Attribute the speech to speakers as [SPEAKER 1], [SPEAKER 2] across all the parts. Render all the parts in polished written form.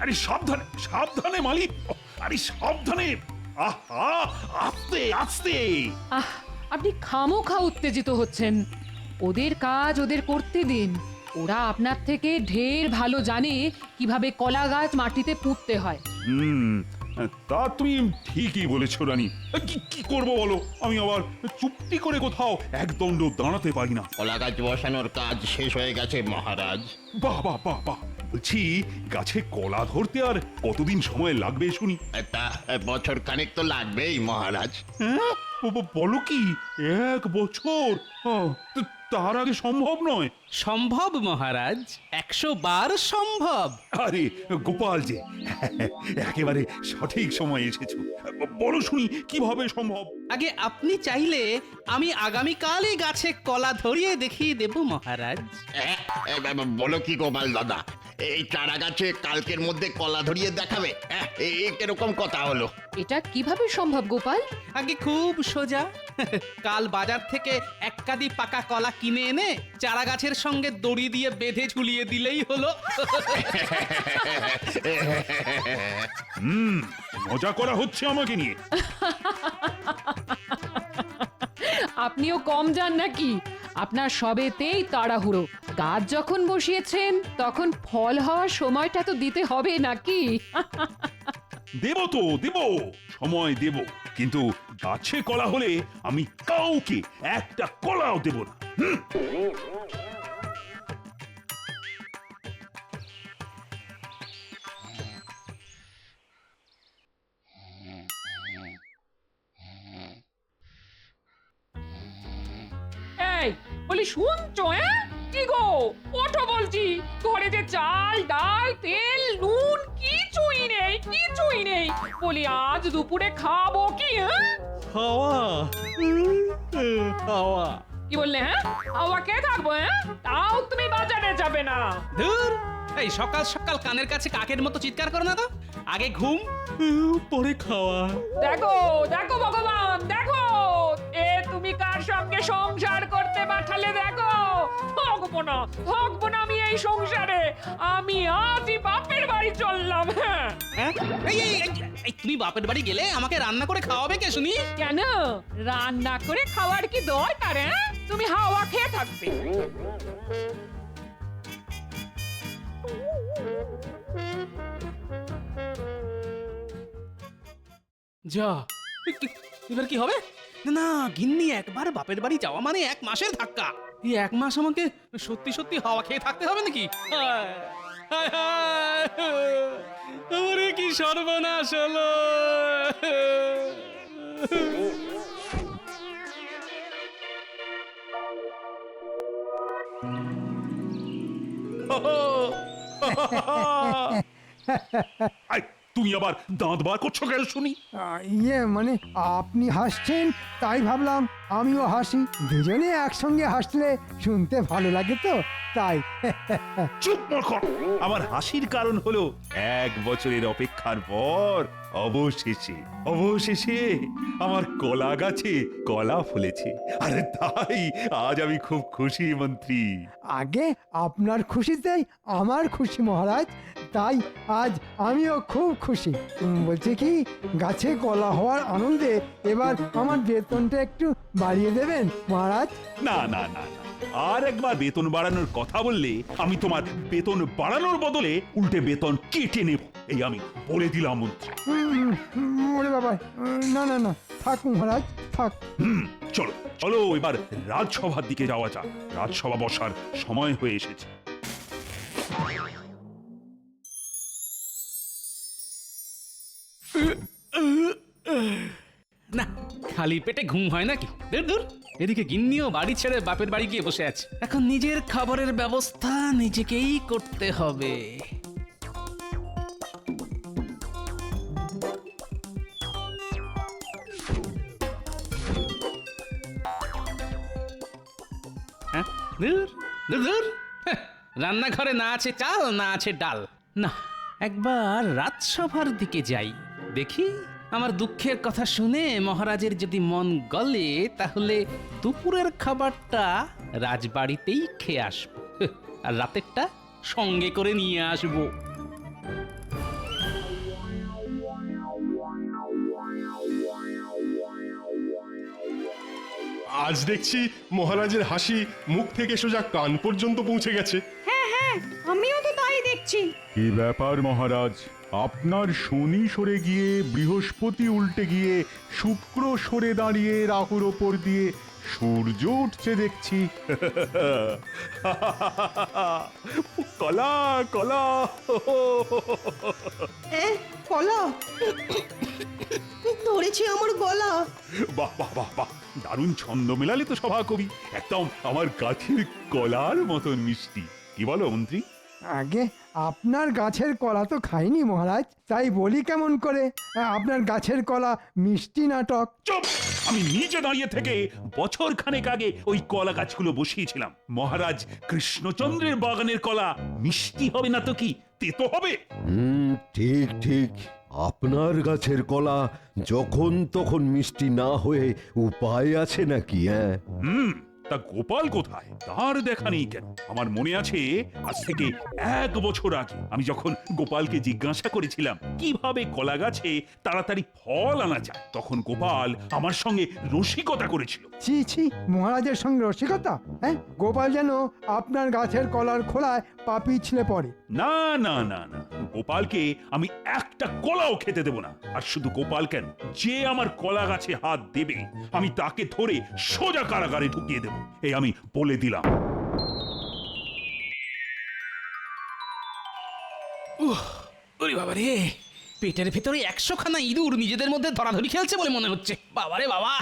[SPEAKER 1] আরে সাবধানে সাবধানে মালিক, আরে সাবধানে। আহা, আস্তে আস্তে।
[SPEAKER 2] আহ, আপনি খামোখা উত্তেজিত হচ্ছেন। ওদের কাজ ওদের করতে দিন। ওরা আপনার থেকে ঢের ভালো জানে কিভাবে কলা গাছ মাটিতে পুঁততে হয়।
[SPEAKER 1] হুম, তা তুমি ঠিকই বলেছো রানী। কি কি করবো বলো, আমি আবার চুপটি করে কোথাও একদণ্ড দাঁড়াতে পারি না।
[SPEAKER 3] কলা গাছ বসানোর কাজ শেষ হয়ে গেছে মহারাজ।
[SPEAKER 1] বাহ বাহ বাহ বাহ, বলছি গাছে কলা ধরতে আর কতদিন সময় লাগবে শুনি?
[SPEAKER 3] একটা বছর খানেক তো লাগবেই মহারাজ।
[SPEAKER 1] হ্যাঁ, বলো কি, 1 বছর? তার আগে সম্ভব নয়।
[SPEAKER 4] সম্ভব মহারাজ, 100 বার সম্ভব।
[SPEAKER 1] আরে গোপাল যে, একেবারে সঠিক সময় এসেছো। বলো শুনি কিভাবে সম্ভব?
[SPEAKER 4] আগে আপনি চাইলে আমি আগামীকালই গাছে কলা ধরিয়ে দেখিয়ে দেব মহারাজ।
[SPEAKER 3] বলো কি গোপাল দাদা, এই চারা গাছে কালকের মধ্যে কলা ধরিয়ে দেখাবে? এই কিরকম কথা হলো?
[SPEAKER 2] এটা কিভাবে সম্ভব গোপাল?
[SPEAKER 4] আগে খুব সোজা। কাল বাজার থেকে 1 কাঁদি পাকা কলা কিনে এনে চারা গাছের সঙ্গে দড়ি দিয়ে বেঁধে ঝুলিয়ে দিলেই হলো।
[SPEAKER 1] মজা করা হচ্ছে আমাকে নিয়ে।
[SPEAKER 2] আপনিও কম যান নাকি? আপনার সবেতেই তাড়াহুড়ো। গাছ যখন বসিয়েছেন তখন ফল হওয়ার সময়টা তো দিতে হবে নাকি?
[SPEAKER 1] দেব তো দেব, সময় দেব, কিন্তু গাছে কলা হলে আমি কাউকে একটা কলাও দেব না।
[SPEAKER 5] এই বলি, শুনছো? কি গো, ওঠো বলছি। ঘরে যে চাল ডাল তেল নুন কিছুই নেই, কিছুই নেই। বলি আজ দুপুরে খাবো কি?
[SPEAKER 4] হাওয়া হাওয়া
[SPEAKER 5] কি বললে? হাওয়া কে থাকবো? তাও তুমি বাজারে যাবে না?
[SPEAKER 4] ধুর, এই সকাল সকাল কানের কাছে কাকের মতো চিৎকার করো না তো। আগে ঘুম, পরে খাওয়া।
[SPEAKER 5] দেখো দেখো ভগবান, দেখো তুমি কার সঙ্গে সংসার করতে পাঠালে। দেখো, থাকবো না থাকবো না আমি এই সংসারে। আমি আজই বাপের বাড়ি চললাম। হ্যাঁ,
[SPEAKER 4] এই তুমি বাপের বাড়ি গেলে আমাকে রান্না করে খাওয়াবে কে শুনি?
[SPEAKER 5] কেন রান্না করে খাওয়ার কি দরকার? তুমি হাওয়া খেয়ে থাকবে।
[SPEAKER 4] যা, এবার কি হবে? না গিন্নি, একবার বাপের বাড়ি যাওয়া মানে 1 মাসের ধাক্কা। এই 1 মাস আমাকে সত্যি সত্যি হাওয়া খেয়ে থাকতে হবে নাকি? ওরে কি সর্বনাশ হলো!
[SPEAKER 1] আই, তুমি আবার দাঁত বার করছো কেন শুনি?
[SPEAKER 6] মানে আপনি হাসছেন তাই ভাবলাম আমিও হাসি। দুজনে একসঙ্গে হাসলে শুনতে ভালো লাগে তো, তাই।
[SPEAKER 1] চুপ মূর্খ। আমার হাসির কারণ হলো 1 বছরের অপেক্ষার পর অবশেষে অবশেষে আমার কলা গাছে কলা ফলেছে। আর তাই আজ আমি খুব খুশি মন্ত্রী।
[SPEAKER 6] আগে আপনার খুশিতেই আমার খুশি মহারাজ, তাই আজ আমিও খুব খুশি। বলছি কি, গাছে কলা হওয়ার আনন্দে এবার আমার বেতনটা একটু বাড়িয়ে দেবেন মহারাজ?
[SPEAKER 1] না না না না, আর একবার বেতন বাড়ানোর কথা বললে আমি তোমার বেতন বাড়ানোর বদলে উল্টে বেতন কেটে নেব, এই আমি বলে দিলাম মন্ত্রী।
[SPEAKER 6] ওরে বাবা, না না না, থাক মহারাজ থাক।
[SPEAKER 1] চলো চলো, এবার রাজসভার দিকে যাওয়া যাক। রাজসভা বসার সময় হয়ে এসেছে।
[SPEAKER 4] না, খালি পেটে ঘুম হয় নাকি? দূর দূর, এদিকে গিন্নিও বাড়ি ছেড়ে বাপের বাড়ি গিয়ে বসে আছে। এখন নিজের খাবারের ব্যবস্থা নিজেকেই করতে হবে। হ্যাঁ, দূর দূর দূর, রান্নাঘরে না আছে চাল না আছে ডাল। না, একবার রাজসভার দিকে যাই, দেখি আমার দুঃখের কথা শুনে মহারাজের যদি মন গলে তাহলে দুপুরের খাবারটা রাজবাড়িতেই খেয়ে আসবো, আর রাতেরটা সঙ্গে করে নিয়ে আসবো।
[SPEAKER 7] আজ দেখছি মহারাজের হাসি মুখ থেকে সোজা কান পর্যন্ত পৌঁছে গেছে।
[SPEAKER 8] আমিও তো তাই দেখছি।
[SPEAKER 9] কি ব্যাপার মহারাজ, আপনার শনি সরে গিয়ে বৃহস্পতি উল্টে গিয়ে শুক্র সরে দাঁড়িয়ে রাহুর ওপর দিয়ে সূর্য উঠছে দেখছি।
[SPEAKER 1] কলা কলা
[SPEAKER 8] কলা ধরেছি আমার গলা।
[SPEAKER 1] বাহ বাহ বাহ বাহ, দারুণ ছন্দ মেলালে তো সভা কবি, একদম আমার গাছের কলার মতন মিষ্টি। কি বলো মন্ত্রী?
[SPEAKER 6] আগে আপনার গাছের কলা তো খাইনি মহারাজ, তাই বলি কেমন করে আপনার গাছের কলা মিষ্টি নাটক।
[SPEAKER 1] চুপ! আমি নিজে দাঁড়িয়ে থেকে বছর খানেক আগে ওই কলা গাছগুলো বসিয়েছিলাম। মহারাজ কৃষ্ণচন্দ্রের বাগানের কলা মিষ্টি হবে না তো কি, তেতো হবে?
[SPEAKER 10] ঠিক ঠিক, আপনার গাছের কলা যখন তখন মিষ্টি না হয়ে উপায় আছে নাকি? হ্যাঁ,
[SPEAKER 1] তা গোপাল কোথায়? তার দেখা নেই কেন? আমার মনে আছে আজ থেকে 1 বছর আগে আমি যখন গোপালকে জিজ্ঞাসা করেছিলাম কিভাবে কলা গাছে তাড়াতাড়ি ফল আনা যায়, তখন গোপাল আমার সঙ্গে রসিকতা করেছিল।
[SPEAKER 6] ছি ছি, মহারাজের সঙ্গে রসিকতা? হ্যাঁ, গোপাল যেন আপনার গাছের কলার খোলায় পা পিছলে পড়ে।
[SPEAKER 1] না না না না, গোপালকে আমি একটা কলাও খেতে দেব না। আর শুধু গোপাল কেন, যে আমার কলা গাছে হাত দেবে আমি তাকে ধরে সোজা কারাগারে ঢুকিয়ে দেব, এই আমি বলে দিলাম।
[SPEAKER 4] ওরে বাবা রে, পেটের ভেতরে 100 খানা ইঁদুর নিজেদের মধ্যে ধরাধরি খেলছে বলে মনে হচ্ছে। বাবা রে বাবা।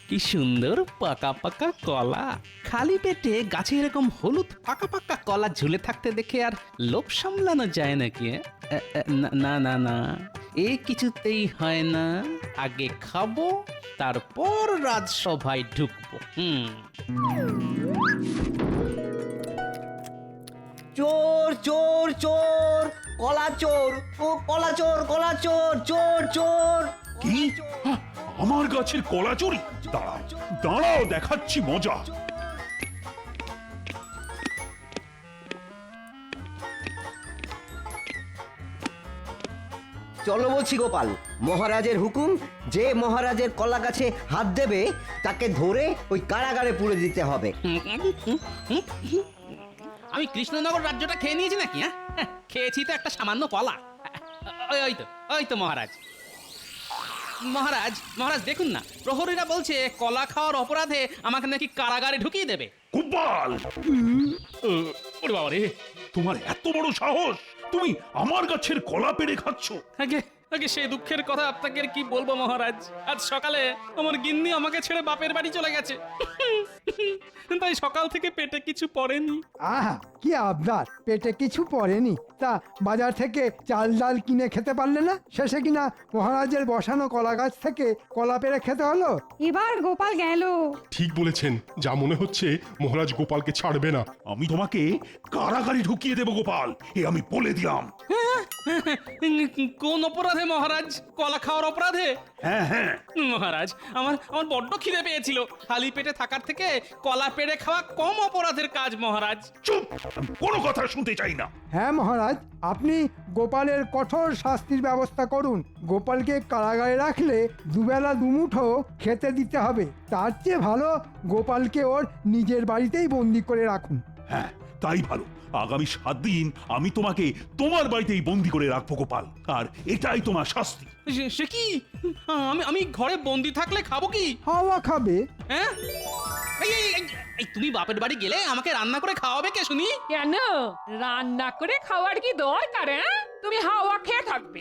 [SPEAKER 4] কি সুন্দর পাকা পাকা কলা। খালি পেটে গাছে এরকম হলুদ পাকা পাকা কলা ঝুলে থাকতে দেখে আর লোভ সামলানো যায় নাকি? না না না, এ কিছুতেই হয় না। আগে খাবো, তারপর রাজসভায় ঢুকবো।
[SPEAKER 8] চোর চোর চোর, কলা চোর, ও কলা চোর, কলা চোর, চোর চোর।
[SPEAKER 1] কি? আমার গাছের কলা চুরি? দাঁড়াও দাঁড়াও, দেখাচ্ছি মজা।
[SPEAKER 8] চলো বলছি গোপাল, মহারাজের হুকুম, যে মহারাজের কলা গাছে হাত দেবে তাকে ধরে ওই কারাগারে পুরে দিতে হবে।
[SPEAKER 4] আমি কৃষ্ণনগর রাজ্যটা খেয়ে নিয়েছি নাকি? হ্যাঁ, খেয়েছি তো একটা সামান্য কলা। ওই তো মহারাজ। মহারাজ মহারাজ দেখুন না, প্রহরীরা বলছে কলা খাওয়ার অপরাধে আমাকে নাকি কারাগারে ঢুকিয়ে দেবে।
[SPEAKER 1] গোপাল! ওরে বাবা রে, তোমার এত বড় সাহস! তুমি আমার গাছের কলা পেড়ে খাচ্ছ?
[SPEAKER 4] আগে আগে সেই দুঃখের কথা আপনাকে আর কি বলবো মহারাজ। আজ সকালে আমার গিন্নি আমাকে ছেড়ে বাপের বাড়ি চলে গেছে, তাই সকাল থেকে পেটে কিছু পড়েনি।
[SPEAKER 6] আহা, কি আবদার, পেটে কিছু পড়েনি? তা বাজার থেকে চাল ডাল কিনে খেতে পারলে না? শেষে কিনা মহারাজের বসানো কলা গাছ থেকে কলা পেড়ে খেতে হলো।
[SPEAKER 8] এবার গোপাল গেল।
[SPEAKER 7] ঠিক বলেছেন, যা মনে হচ্ছে মহারাজ গোপালকে ছাড়বে না।
[SPEAKER 1] আমি তোমাকে কারাগারে ঢুকিয়ে দেব গোপাল, এ আমি বলে দিলাম।
[SPEAKER 4] কোন অপরাধে মহারাজ? কলা খাওয়ার অপরাধে?
[SPEAKER 1] হ্যাঁ হ্যাঁ,
[SPEAKER 4] মহারাজ, আমার আমার বড্ড খিদে পেয়েছিল। খালি পেটে থাকার থেকে কলা পেড়ে খাওয়া কম অপরাধের কাজ মহারাজ।
[SPEAKER 1] চুপ! আমি কোনো কথা শুনতে চাই না।
[SPEAKER 6] হ্যাঁ মহারাজ, আপনি গোপালের কঠোর শাস্তির ব্যবস্থা করুন। গোপালকে কারাগারে রাখলে দুবেলা দুমুঠো খেতে দিতে হবে। তার চেয়ে ভালো গোপালকে ওর নিজের বাড়িতেই বন্দি করে রাখুন।
[SPEAKER 1] হ্যাঁ, তাই ভালো। আগামী 7 দিন আমি তোমাকে তোমার বাড়িতেই বন্দি করে রাখবো গোপাল, আর এটাই তোমার শাস্তি।
[SPEAKER 4] সে কি? আমি ঘরে বন্দি থাকলে খাবো কি?
[SPEAKER 6] হাওয়া খাবে।
[SPEAKER 4] হ্যাঁ, এই তুমি বাপের বাড়ি গেলে আমাকে রান্না করে খাওয়াবে কে শুনি?
[SPEAKER 5] কেন রান্না করে খাওয়ার কি দরকার? তুমি হাওয়া খেয়ে থাকবে।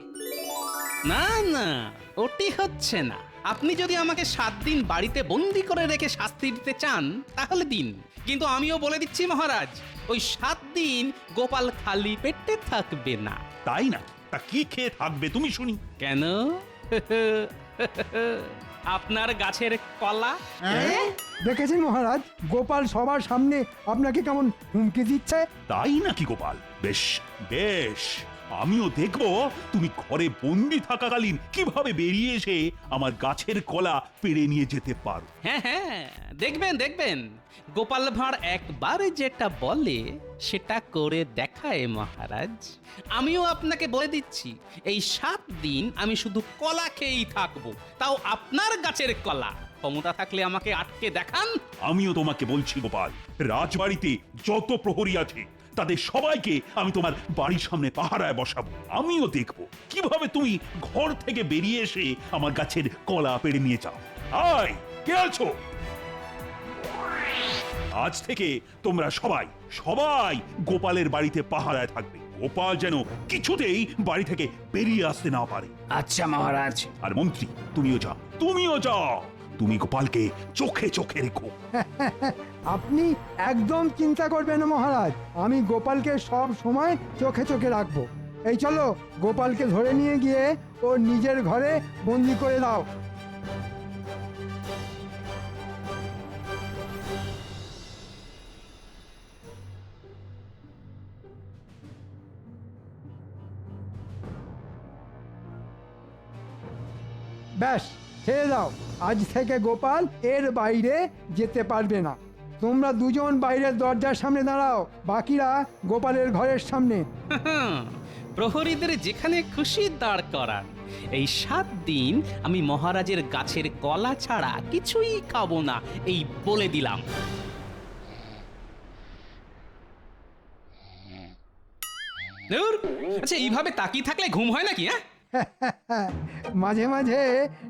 [SPEAKER 4] না না, ওটি হচ্ছে না। আপনি যদি আমাকে 7 দিন বাড়িতে বন্দি করে রেখে শাস্তি দিতে চান তাহলে দিন, কিন্তু আমিও বলে দিচ্ছি মহারাজ, ওই 7 দিন গোপাল খালি পেটে থাকবে না।
[SPEAKER 1] তাই না? তা কি খেয়ে থাকবে তুমি শুনি?
[SPEAKER 4] কেন? আপনার গাছের কলা।
[SPEAKER 6] দেখেছেন মহারাজ, গোপাল সবার সামনে আপনাকে কেমন হুমকি দিচ্ছে।
[SPEAKER 1] তাই নাকি গোপাল? বেশ বেশ, আমিও দেখব তুমি ঘরে বন্দি থাকাকালীন কিভাবে বেরিয়ে এসে আমার গাছের কলা পেড়ে নিয়ে যেতে পারো।
[SPEAKER 4] হ্যাঁ হ্যাঁ, দেখবেন দেখবেন, গোপাল ভাঁড় একবার যেটা বলে সেটা করে দেখায় মহারাজ। আমিও আপনাকে বলে দিচ্ছি, এই 7 দিন আমি শুধু কলা খেয়েই থাকবো, তাও আপনার গাছের কলা। ক্ষমতা থাকলে আমাকে আটকে দেখান।
[SPEAKER 1] আমিও তোমাকে বলছি গোপাল, রাজবাড়িতে যত প্রহরী আছে তাদের সবাইকে আমি তোমার বাড়ির সামনে পাহারায় বসাবো। আমিও দেখব কিভাবে তুমি ঘর থেকে বেরিয়ে এসে আমার গাছের কলা পেড়ে নিয়ে যাও। আয়, কে আছো? আজ থেকে তোমরা সবাই সবাই গোপালের বাড়িতে পাহারায় থাকবে। গোপাল যেন কিছুতেই বাড়ি থেকে বেরিয়ে আসতে না পারে।
[SPEAKER 11] আচ্ছা মহারাজ।
[SPEAKER 1] আর মন্ত্রী, তুমিও যাও। তুমি গোপালকে চোখে চোখে রেখো।
[SPEAKER 6] আপনি একদম চিন্তা করবেন না মহারাজ, আমি গোপালকে সব সময় চোখে চোখে রাখবো। এই চলো, গোপালকে ধরে নিয়ে গিয়ে ওর নিজের ঘরে বন্দি করে দাও। ব্যাস, ছেড়ে দাও। আজ থেকে গোপাল এর বাইরে যেতে পারবে না। তোমরা দুজন বাইরের দরজার সামনে দাঁড়াও, বাকিরা গোপালের ঘরের সামনে।
[SPEAKER 4] প্রহরীদের যেখানে খুশি দাঁড় করান। এই 7 দিন আমি মহারাজের গাছের কলা ছাড়া কিছুই খাবো না, এই বলে দিলাম। ধুর, আচ্ছা এইভাবে তাকিয়ে থাকলে ঘুম হয় নাকি? হ্যাঁ,
[SPEAKER 6] মাঝে মাঝে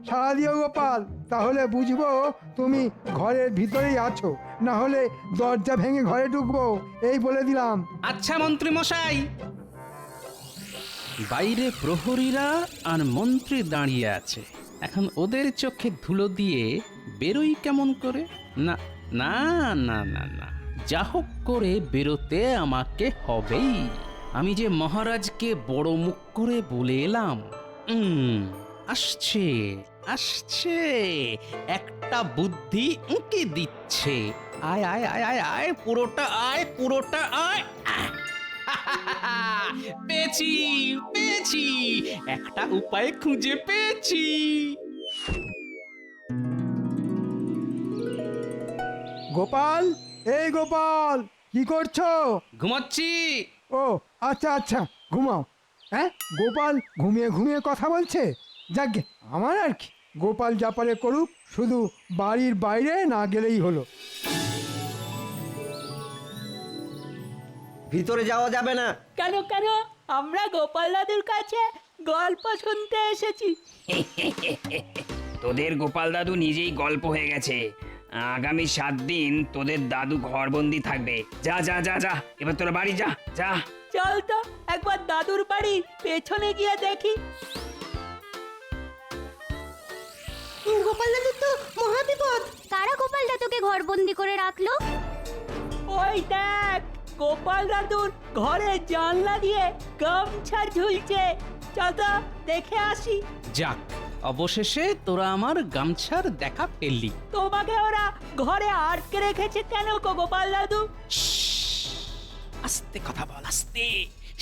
[SPEAKER 6] সাড়া দিও গোপাল, তাহলে বুঝবো তুমি ঘরের ভিতরেই আছো, না হলে দরজা ভেঙে ঘরে ঢুকবো, এই বলে দিলাম।
[SPEAKER 4] আচ্ছা মন্ত্রী মশাই। বাইরে প্রহরীরা আর মন্ত্রী দাঁড়িয়ে আছে, এখন ওদের চোখে ধুলো দিয়ে বেরোই কেমন করে? না না না না না, যা হোক করে বেরোতে আমাকে হবেই। আমি যে মহারাজকে বড় মুখ করে বলে এলাম। আসছে আসছে, একটা বুদ্ধি উঁকি দিচ্ছে। আয় আয় আয় আয় আয়, পুরোটা আয়, পুরোটা আয়। পেয়েছি পেয়েছি, একটা উপায় খুঁজে পেয়েছি।
[SPEAKER 6] গোপাল, এই গোপাল, কি করছো?
[SPEAKER 4] ঘুমাচ্ছি।
[SPEAKER 6] ও আচ্ছা আচ্ছা, ঘুমাও। হ্যাঁ, গোপাল ঘুমিয়ে ঘুমিয়ে কথা বলছে। যাকে আমার আর কি, গোপাল যা পারে করুক, শুধু বাড়ির বাইরে না গেলেই হলো।
[SPEAKER 8] ভিতরে যাওয়া যাবে না।
[SPEAKER 11] কেন কেন? আমরা গোপাল দাদুর কাছে গল্প শুনতে এসেছি।
[SPEAKER 12] তোদের গোপাল দাদু নিজেই গল্প হয়ে গেছে। আগামী 7 দিন তোদের দাদু ঘরবন্দি থাকবে। যা যা যা যা, এবার তোরা বাড়ি যা যা।
[SPEAKER 11] চল তো একবার দাদুর বাড়ির পেছনে গিয়ে দেখি।
[SPEAKER 13] গোপাল দাদু তো মহাবিপদ। কারা গোপাল দাদুকে ঘরবন্দি করে রাখলো?
[SPEAKER 11] ওই দেখ, গোপাল দাদুর ঘরে জানলা দিয়ে গামছা ঝুলছে। চল তো দেখে আসি।
[SPEAKER 4] যাক, অবশেষে তোরা আমার গামছার দেখা পেলি।
[SPEAKER 11] তোমাকে ওরা ঘরে আটকে রেখেছে কেন গো গোপাল দাদু?
[SPEAKER 4] আস্তে কথা বল, আস্তে।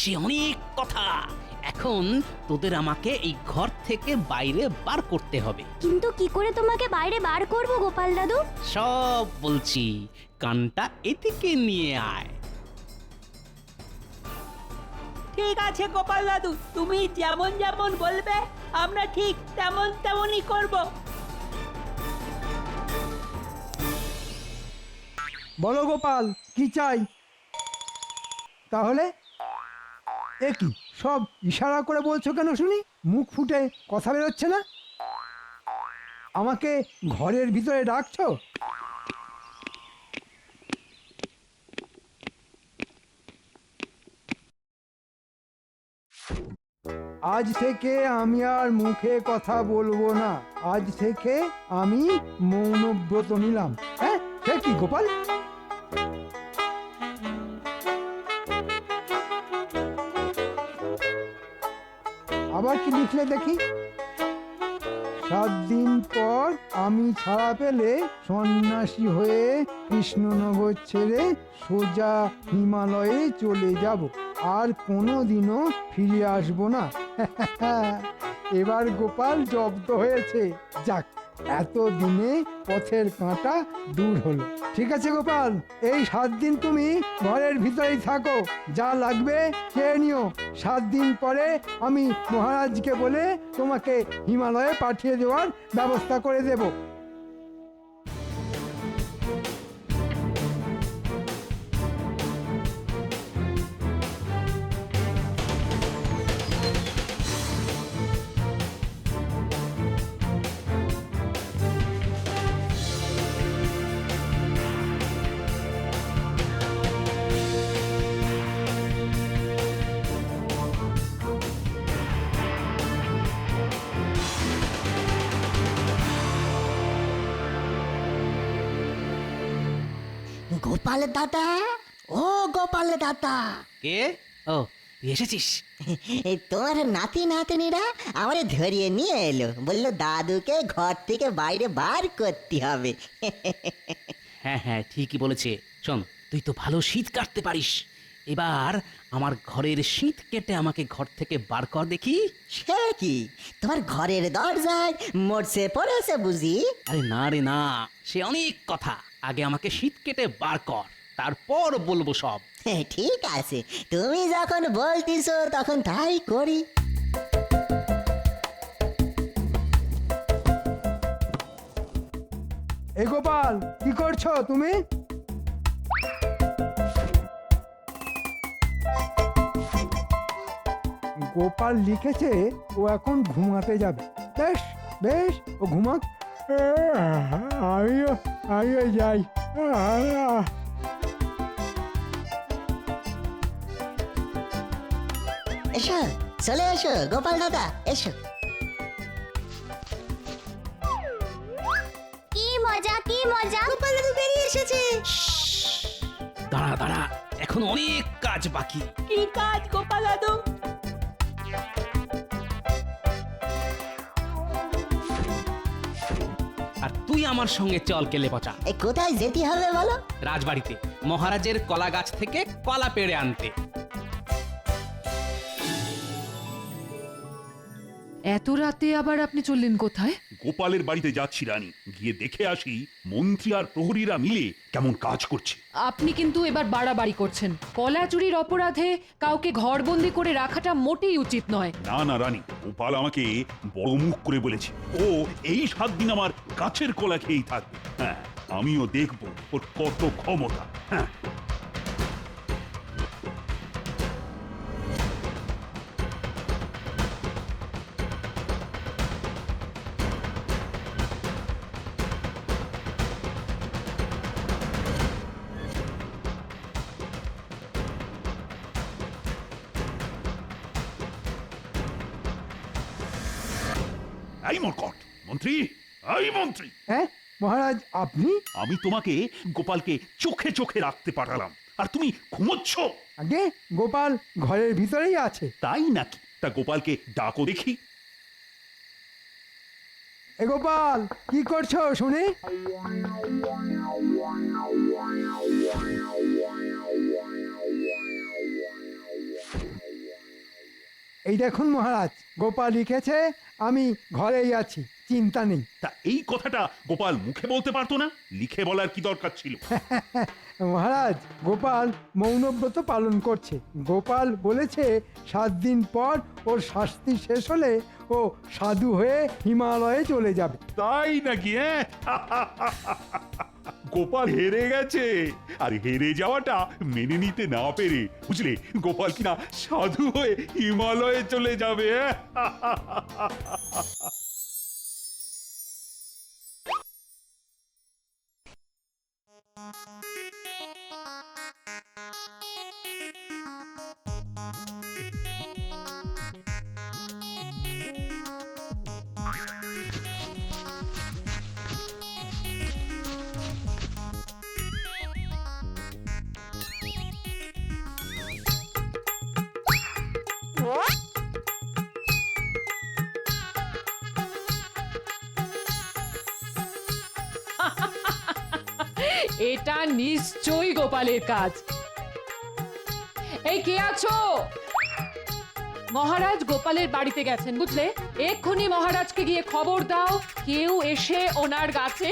[SPEAKER 4] সে অনেক কথা। এখন তোদের আমাকে এই ঘর থেকে বাইরে বার করতে হবে।
[SPEAKER 13] কিন্তু কি করে তোমাকে বাইরে বার করব গোপাল দাদু?
[SPEAKER 4] সব বলছি, কানটা এদিকে নিয়ে আয়।
[SPEAKER 11] ঠিক আছে গোপাল দাদু, তুমি যেমন যেমন বলবে আমরা ঠিক তেমন তেমনই করব।
[SPEAKER 6] বলো গোপাল, কি চাই? তাহলে এ কি সব ইশারা করে বলছো কেন শুনি? মুখ ফুটে কথা বেরোচ্ছে না? আমাকে ঘরের ভিতরে ডাকছো? আজ থেকে আমি আর মুখে কথা বলবো না। আজ থেকে আমি মৌনব্রত নিলাম। হ্যাঁ, সে কি গোপাল? আবার কি লিখলে দেখি? 7 দিন পর আমি ছাড়া পেলে সন্ন্যাসী হয়ে কৃষ্ণনগর ছেড়ে সোজা হিমালয়ে চলে যাব, আর কোনোদিনও ফিরে আসবো না। এবার গোপাল জব্দ হয়েছে। যাক, এতদিনে পথের কাঁটা দূর হলো। ঠিক আছে গোপাল, এই 7 দিন তুমি ঘরের ভিতরেই থাকো, যা লাগবে খেয়ে নিও। 7 দিন পরে আমি মহারাজকে বলে তোমাকে হিমালয়ে পাঠিয়ে দেওয়ার ব্যবস্থা করে দেব।
[SPEAKER 11] গোপাল দাদা, ও গোপাল দাদা,
[SPEAKER 4] কে? ও তুই এসেছিস?
[SPEAKER 11] তোমার নাতি নাতনিরা আমারে ধরিয়ে নিয়ে এলো, বললো দাদুকে ঘর থেকে বাইরে বার করতে হবে।
[SPEAKER 4] হ্যাঁ হ্যাঁ, ঠিকই বলেছে। শোন, তুই তো ভালো শীত কাটতে পারিস, এবার আমার ঘরের শীত কেটে আমাকে ঘর থেকে বার কর দেখি।
[SPEAKER 11] সে কি, তোমার ঘরের দরজায় মরছে পড়েছে বুঝি?
[SPEAKER 4] আরে না রে না, সে অনেক কথা। আগে আমাকে শীত কেটে বার কর, তারপর বলবো সব।
[SPEAKER 11] ঠিক আছে, তুমি যখন বলতিছো তখন তাই করি।
[SPEAKER 6] এ গোপাল, কি করছো তুমি? গোপাল লিখেছে ও এখন ঘুমাতে যাবে। বেশ বেশ, ও ঘুমাক। আমিও আমিও যাই।
[SPEAKER 11] এসো, চলে এসো গোপাল দাদা, এসো।
[SPEAKER 13] কি মজা কি মজা, গোপাল দাদু বেরিয়ে এসেছে।
[SPEAKER 4] দাঁড়া দাঁড়া, এখন অনেক কাজ বাকি।
[SPEAKER 11] কি কাজ গোপাল দাদু?
[SPEAKER 4] আর তুই আমার সঙ্গে চল কেলে পচা।
[SPEAKER 11] কোথায় যেতে হবে বলো?
[SPEAKER 4] রাজবাড়িতে মহারাজের কলা গাছ থেকে কলা পেড়ে আনতে।
[SPEAKER 2] এত রাতে আবার আপনি চললেন কোথায়?
[SPEAKER 1] গোপালের বাড়িতে যাচ্ছি রানী, গিয়ে দেখে আসি মন্ত্রী আর প্রহরীরা মিলে কেমন কাজ করছে।
[SPEAKER 2] আপনি কিন্তু এবার বাড়াবাড়ি করছেন। কলা চুরির অপরাধে কাউকে ঘরবন্দি করে রাখাটা মোটেই উচিত নয়।
[SPEAKER 1] না না রানী, গোপাল আমাকে বড় মুখ করে বলেছে ও এই 7 দিন আমার গাছের কলা খেয়েই থাকবে। হ্যাঁ, আমিও দেখব ওর কত ক্ষমতা। হ্যাঁ, এই মরকট মন্ত্রী, এই মন্ত্রী।
[SPEAKER 6] হ্যাঁ মহারাজ, আপনি?
[SPEAKER 1] আমি তোমাকে গোপালকে চোখে চোখে রাখতে পাঠালাম, আর তুমি ঘুমোচ্ছ।
[SPEAKER 6] আগে গোপাল ঘরের ভিতরেই আছে।
[SPEAKER 1] তাই নাকি? তা গোপালকে ডাকো দেখি।
[SPEAKER 6] এ গোপাল, কি করছো শুনি? এই দেখুন মহারাজ, গোপাল লিখেছে আমি ঘরেই আছি, চিন্তা নেই।
[SPEAKER 1] তা এই কথাটা গোপাল মুখে বলতে পারতো না? লিখে বলার কি দরকার ছিল?
[SPEAKER 6] মহারাজ, গোপাল মৌনব্রত পালন করছে। গোপাল বলেছে 7 দিন পর ওর শাস্তি শেষ হলে ও সাধু হয়ে হিমালয়ে চলে যাবে।
[SPEAKER 1] তাই নাকি? হ্যাঁ, গোপাল হেরে গেছে, আর হেরে যাওয়াটা মেনে নিতে না পেরে, বুঝলে, গোপাল কিনা সাধু হয়ে হিমালয়ে চলে যাবে।
[SPEAKER 2] এটা নিশ্চয়ই গোপালের কাজ। এই কে আছো? মহারাজ গোপালের বাড়িতে গেছেন বুঝলে, এক্ষুনি মহারাজকে গিয়ে খবর দাও কেউ এসে ওনার গাছে